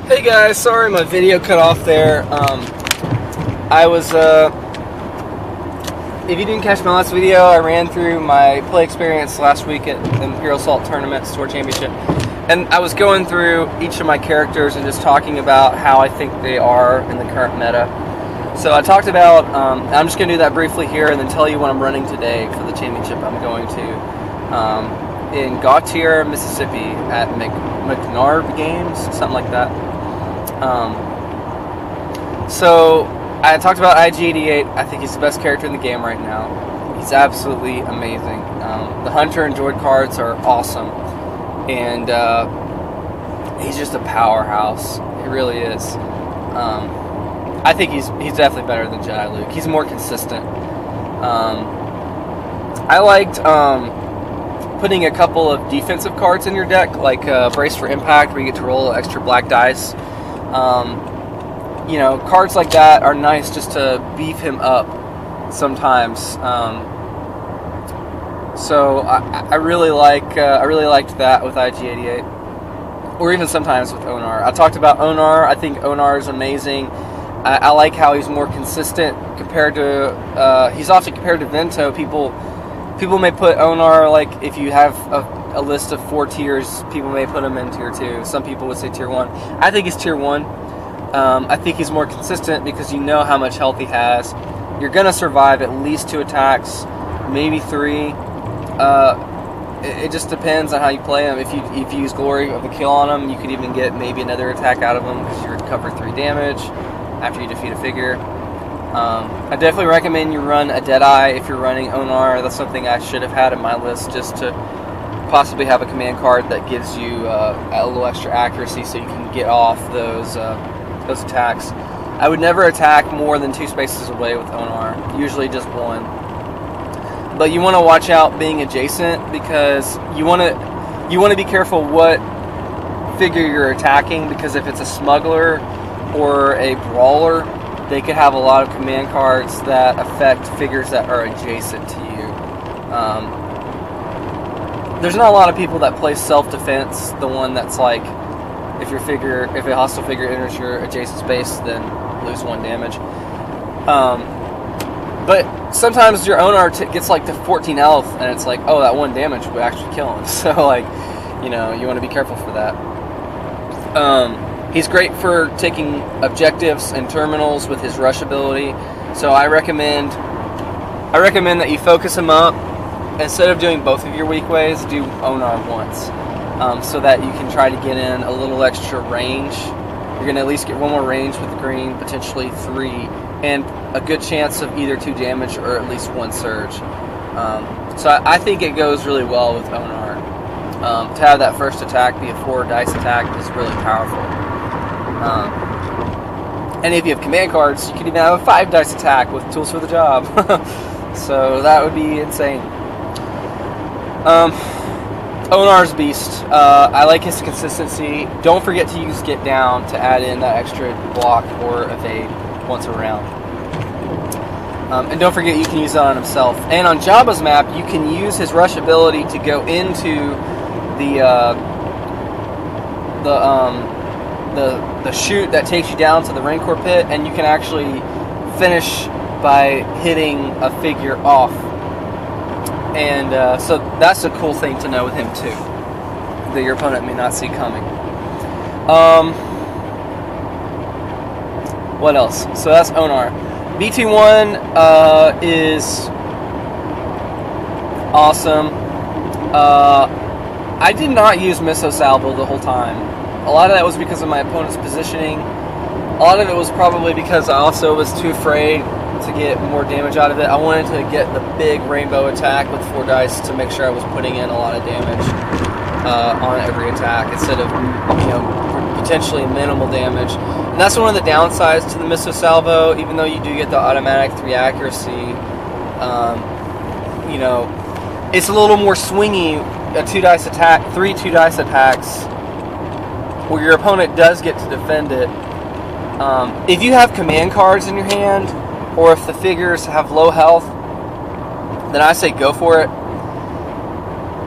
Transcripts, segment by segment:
Hey guys, sorry my video cut off there. I was, if you didn't catch my last video, I ran through my play experience last week at the Imperial Assault Tournament Tour Championship. And I was going through each of my characters and just talking about how I think they are in the current meta. So I talked about, I'm just going to do that briefly here and then tell you what I'm running today for the championship I'm going to. In Gautier, Mississippi at McNarb Games, something like that. So I talked about IG-88. I think he's the best character in the game right now. He's absolutely amazing. The Hunter and Droid cards are awesome, and he's just a powerhouse. He really is. I think he's definitely better than Jedi Luke. He's more consistent. I liked putting a couple of defensive cards in your deck, like Brace for Impact, where you get to roll extra black dice. You know, cards like that are nice just to beef him up sometimes. So I really liked that with IG-88, or even sometimes with Onar. I talked about Onar. I think Onar is amazing. I like how he's more consistent compared to. He's often compared to Vento. People may put Onar, like, if you have a list of 4 tiers, people may put him in tier 2. Some people would say tier 1. I think he's tier 1. I think he's more consistent because you know how much health he has. You're going to survive at least 2 attacks, maybe 3. It just depends on how you play him. If you use Glory of the Kill on him, you could even get maybe another attack out of him because you recover 3 damage after you defeat a figure. I definitely recommend you run a Deadeye if you're running Onar. That's something I should have had in my list, just to possibly have a command card that gives you a little extra accuracy so you can get off those attacks. I would never attack more than 2 spaces away with Onar, usually just 1. But you want to watch out being adjacent, because you want to be careful what figure you're attacking, because if it's a smuggler or a brawler, they could have a lot of command cards that affect figures that are adjacent to you. There's not a lot of people that play self-defense, the one that's like, if a hostile figure enters your adjacent space, then lose 1 damage. But sometimes your Onar gets like to 14 health, and it's like, oh, that 1 damage would actually kill him. So, like, you know, you want to be careful for that. He's great for taking objectives and terminals with his rush ability. So I recommend that you focus him up. Instead of doing both of your Weequays, do Onar once, so that you can try to get in a little extra range. You're going to at least get 1 more range with the green, potentially 3, and a good chance of either 2 damage or at least 1 surge. So I think it goes really well with Onar. To have that first attack be a 4 dice attack is really powerful. And if you have command cards, you can even have a 5 dice attack with tools for the job. So that would be insane. Onar's beast. I like his consistency. Don't forget to use Get Down to add in that extra block or evade once around. And don't forget you can use that on himself. And on Jabba's map, you can use his rush ability to go into the chute that takes you down to the Rancor pit, and you can actually finish by hitting a figure off. And so that's a cool thing to know with him too, that your opponent may not see coming. What else? So that's Onar. BT1 is awesome. I did not use Miso Salvo the whole time. A lot of that was because of my opponent's positioning. A lot of it was probably because I also was too afraid to get more damage out of it. I wanted to get the big rainbow attack with 4 dice to make sure I was putting in a lot of damage on every attack instead of, you know, potentially minimal damage. And that's one of the downsides to the Miso Salvo. Even though you do get the automatic 3 accuracy, you know, it's a little more swingy. A 2 dice attack, 3 2 dice attacks, where your opponent does get to defend it. If you have command cards in your hand, or if the figures have low health, then I say go for it.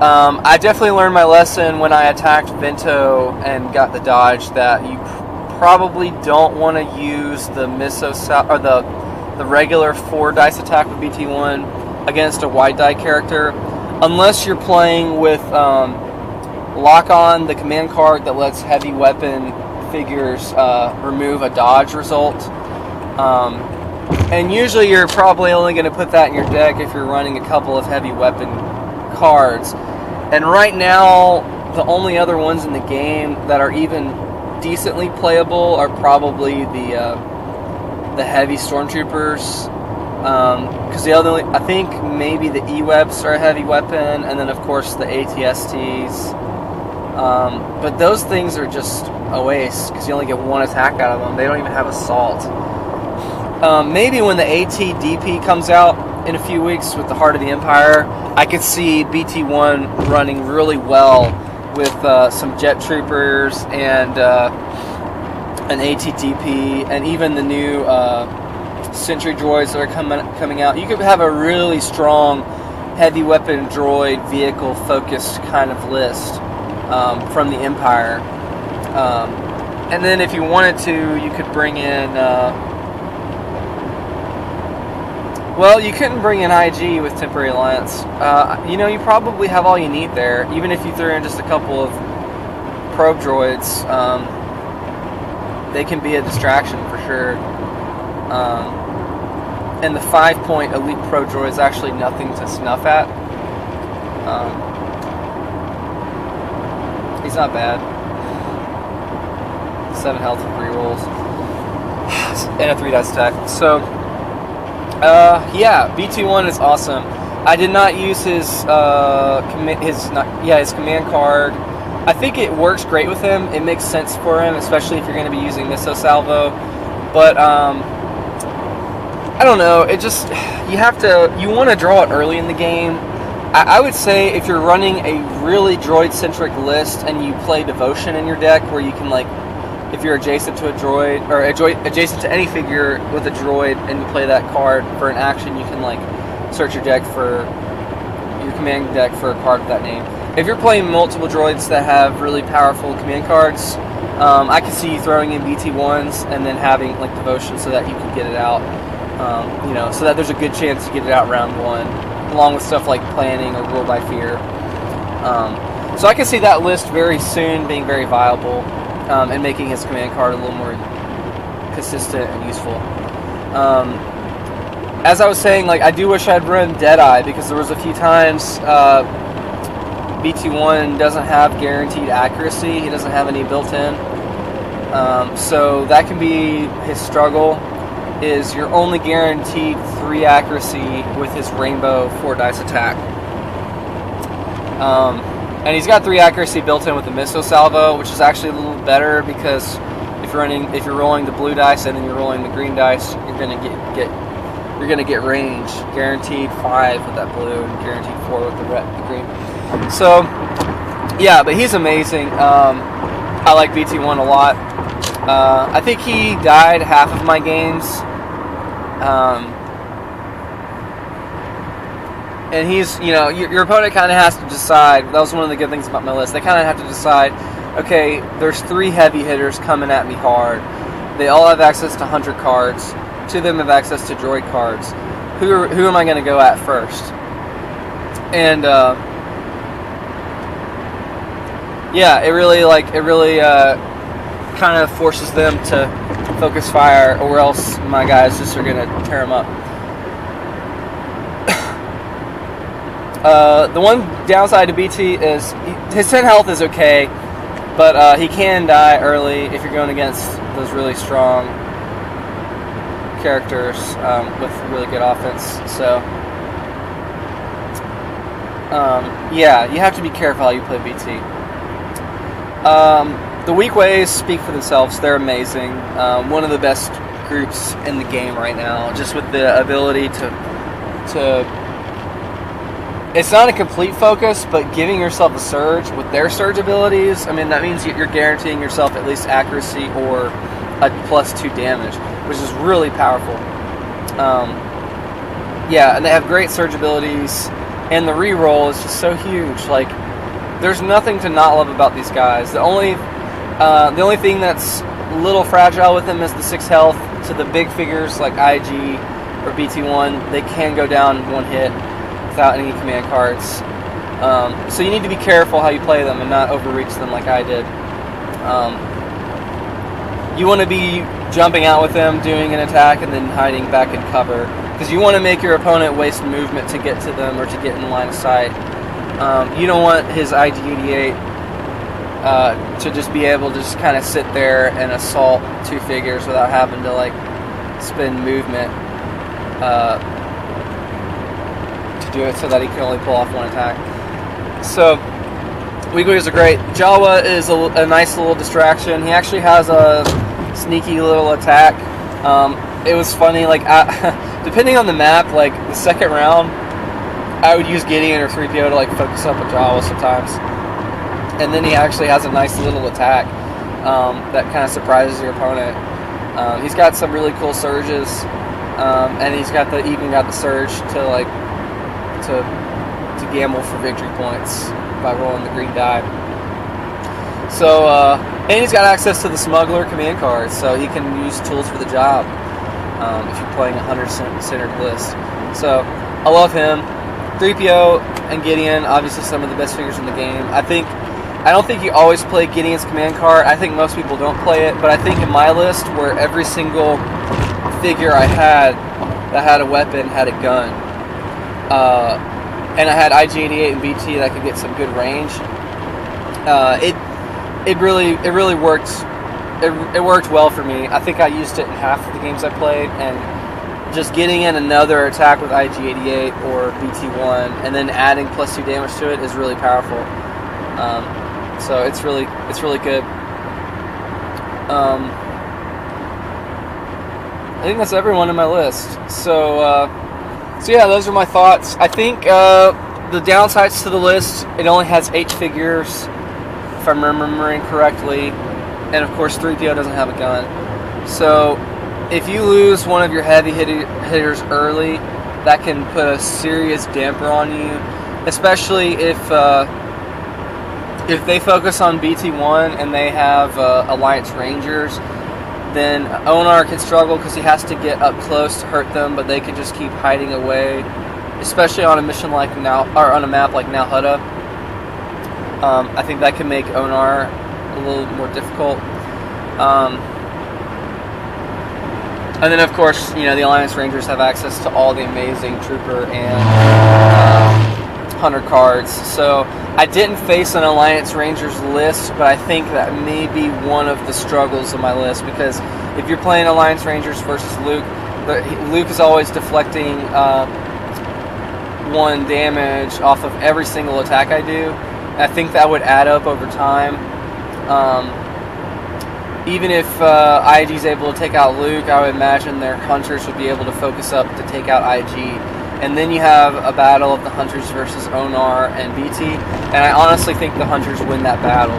I definitely learned my lesson when I attacked Vento and got the dodge, that you probably don't want to use the or the regular 4 dice attack with BT1 against a wide die character, unless you're playing with lock on the command card that lets heavy weapon figures remove a dodge result. And usually you're probably only going to put that in your deck if you're running a couple of heavy weapon cards. And right now, the only other ones in the game that are even decently playable are probably the heavy stormtroopers. Because I think maybe the E-Webs are a heavy weapon, and then of course the ATSTs. But those things are just a waste because you only get 1 attack out of them. They don't even have assault. Maybe when the AT-DP comes out in a few weeks with the Heart of the Empire, I could see BT1 running really well with some jet troopers and an AT-DP, and even the new sentry droids that are coming out. You could have a really strong heavy weapon droid vehicle focused kind of list from the Empire. And then if you wanted to, you could bring in well, you couldn't bring in IG with Temporary Alliance. You probably have all you need there. Even if you threw in just a couple of probe droids, they can be a distraction for sure. And the 5-point elite probe droid is actually nothing to snuff at. He's not bad. 7 health with rerolls and a 3 dice attack. So yeah, BT1 is awesome. I did not use his command card. I think it works great with him. It makes sense for him, especially if you're going to be using Misso Salvo. But I don't know. It just you want to draw it early in the game. I would say if you're running a really droid-centric list and you play Devotion in your deck, where you can if you're adjacent to a droid, or adjacent to any figure with a droid, and you play that card for an action, you can search your deck for your command deck for a card with that name. If you're playing multiple droids that have really powerful command cards, I can see you throwing in BT1s and then having Devotion so that you can get it out. So that there's a good chance to get it out round 1, along with stuff like Planning or Rule by Fear. So I can see that list very soon being very viable. And making his command card a little more consistent and useful. As I was saying, I do wish I'd run Deadeye, because there was a few times BT1 doesn't have guaranteed accuracy. He doesn't have any built-in. So that can be his struggle, is you're only guaranteed 3 accuracy with his Rainbow 4 dice attack. And he's got 3 accuracy built in with the Misso Salvo, which is actually a little better, because if you're rolling the blue dice and then you're rolling the green dice, you're gonna get range, guaranteed 5 with that blue and guaranteed 4 with the green. So yeah, but he's amazing. I like BT1 a lot. I think he died half of my games. And he's, your opponent kind of has to decide. That was one of the good things about my list. They kind of have to decide, okay, there's 3 heavy hitters coming at me hard. They all have access to Hunter cards. 2 of them have access to Droid cards. Who am I going to go at first? And, yeah, it really kind of forces them to focus fire, or else my guys just are going to tear them up. The one downside to BT is his 10 health is okay, but he can die early if you're going against those really strong characters with really good offense. So, yeah, you have to be careful how you play BT. The Weequays speak for themselves. They're amazing. One of the best groups in the game right now, just with the ability to it's not a complete focus, but giving yourself a surge with their surge abilities, I mean, that means you're guaranteeing yourself at least accuracy or a +2 damage, which is really powerful. Yeah, and they have great surge abilities, and the reroll is just so huge. There's nothing to not love about these guys. The only thing that's little fragile with him is the 6 health. To the big figures like IG or BT1, they can go down one hit without any command cards. So you need to be careful how you play them and not overreach them like I did. You want to be jumping out with them, doing an attack, and then hiding back in cover, because you want to make your opponent waste movement to get to them or to get in line of sight. You don't want his IG-88 to just be able to just kind of sit there and assault 2 figures without having to like spend movement to do it, so that he can only pull off 1 attack. So Weequays are great. Jawa is a nice little distraction. He actually has a sneaky little attack. It was funny, like depending on the map, like the second round, I would use Gideon or 3PO to like focus up a Jawa sometimes, and then he actually has a nice little attack that kind of surprises your opponent. He's got some really cool surges, and he's got even got the surge to like to gamble for victory points by rolling the green die. So, and he's got access to the smuggler command cards, so he can use tools for the job if you're playing a hunter-centered list. So, I love him. 3PO and Gideon, obviously some of the best figures in the game. I don't think you always play Gideon's command card. I think most people don't play it, but I think in my list, where every single figure I had that had a weapon had a gun, and I had IG-88 and BT that could get some good range. It really worked. It worked well for me. I think I used it in half of the games I played, and just getting in another attack with IG-88 or BT1 and then adding +2 damage to it is really powerful. So it's really good. I think that's everyone in my list. So yeah, those are my thoughts. I think the downsides to the list, it only has 8 figures, if I'm remembering correctly, and of course 3PO doesn't have a gun. So if you lose one of your heavy hitters early, that can put a serious damper on you, especially if they focus on BT1 and they have Alliance Rangers. Then Onar can struggle because he has to get up close to hurt them, but they can just keep hiding away, especially on a mission like now, or on a map like Now Hutta. I think that can make Onar a little more difficult. And then, of course, you know, the Alliance Rangers have access to all the amazing Trooper and Hunter cards. So I didn't face an Alliance Rangers list, but I think that may be one of the struggles of my list, because if you're playing Alliance Rangers versus Luke, Luke is always deflecting 1 damage off of every single attack I do. I think that would add up over time. Even if IG is able to take out Luke, I would imagine their Hunters would be able to focus up to take out IG. And then you have a battle of the Hunters versus Onar and BT. And I honestly think the Hunters win that battle.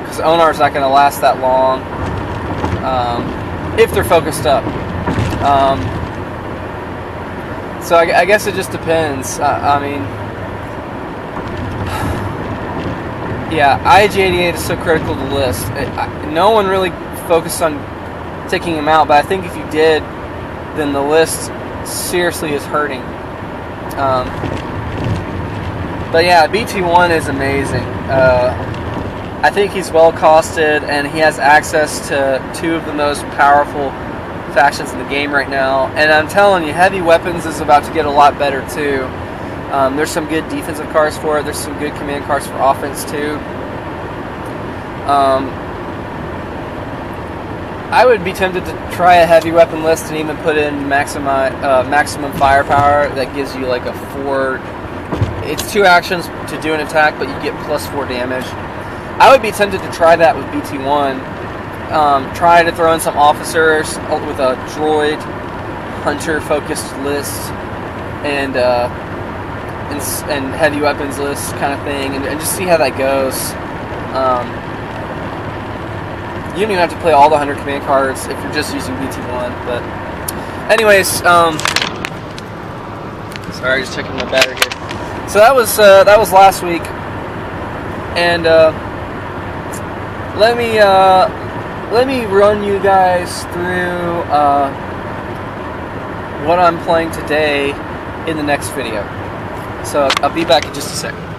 Because Onar's not going to last that long if they're focused up. So I guess it just depends. I mean, yeah, IG-88 is so critical to the list. No one really focused on taking him out, but I think if you did, then the list seriously is hurting. But yeah, BT1 is amazing. I think he's well costed, and he has access to 2 of the most powerful factions in the game right now. And I'm telling you, heavy weapons is about to get a lot better too. There's some good defensive cards for it. There's some good command cards for offense too. I would be tempted to try a heavy weapon list and even put in maximum firepower. That gives you like a 4. It's 2 actions to do an attack, but you get +4 damage. I would be tempted to try that with BT1. Try to throw in some officers with a droid hunter-focused list and heavy weapons list kind of thing, and just see how that goes. You don't even have to play all the 100 command cards if you're just using BT1. But anyways, sorry, just checking my battery here. So that was last week, and let me run you guys through what I'm playing today in the next video. So I'll be back in just a second.